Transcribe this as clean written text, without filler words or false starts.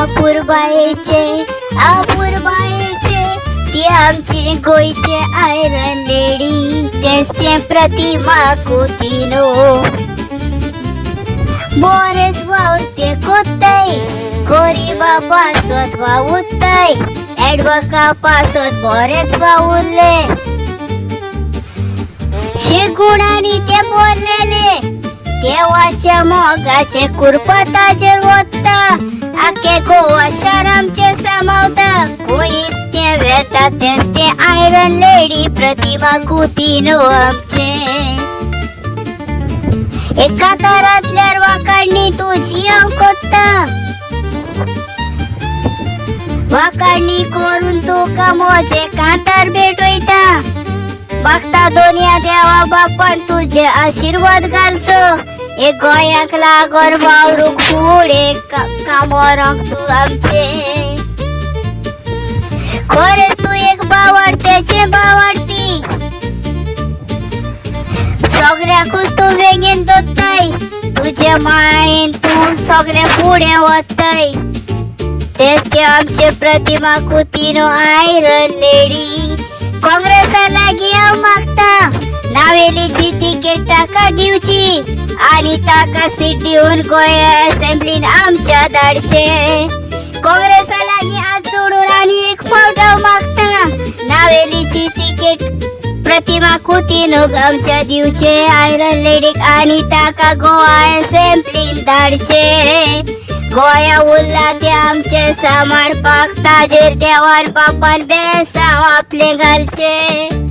आपुरबायेचे ती आमची गोयचे iron lady तेच ते प्रतिमा कुतीनो बोरेस वावते कोत्ताई कोरी बाबा सोत वावुत्ताई एडवका पासोत बोरेच वावुरले शिगुणानी ते बोललेले देवाच्या मोगाचे कुरपताचे वत्ता आखे गोवा शरमचे समावता कोई ते वेता तेच ते आयरन लेडी प्रतिमा कुतीनो आमचे एका तरातल्यार वाकाडणी तुझी कोत्ता वाकाडणी करून तुका मोजे कांतार भेटोयता बघता दोनिया देवा बापान तुझे आशीर्वाद घालचो एक गोयाक लागोन वावरूक फुडे कामोराक तू आमचे खरेंच तू एक बावाडतेचे बावाडती सगळ्याकूच तू वेगेन दोत्ताय तुझे मायेन तू सगळे फुडे वत्ताय तेच ते आमचे प्रतिमा कुतीनो आयरन लेडी काँग्रेसा लागीं हांव मागता नावेलीची तिकेट ताका दिवची आनी ताका सीट दिवन गोंया असेंब्लीन आमच्या धाडचे काँग्रेसा लागीं हात जोडून आनी एक फावट हांव मागता नावेलीची तिकेट प्रतिमा कुतीनो आमच्या दिवचे आयरन लेडीक आनी ताका गोवा असेंब्लीन धाडचे गोया उरला ते आमचे सांबाळपाक ताजेर देवान बापान बेसांव आपले घालचे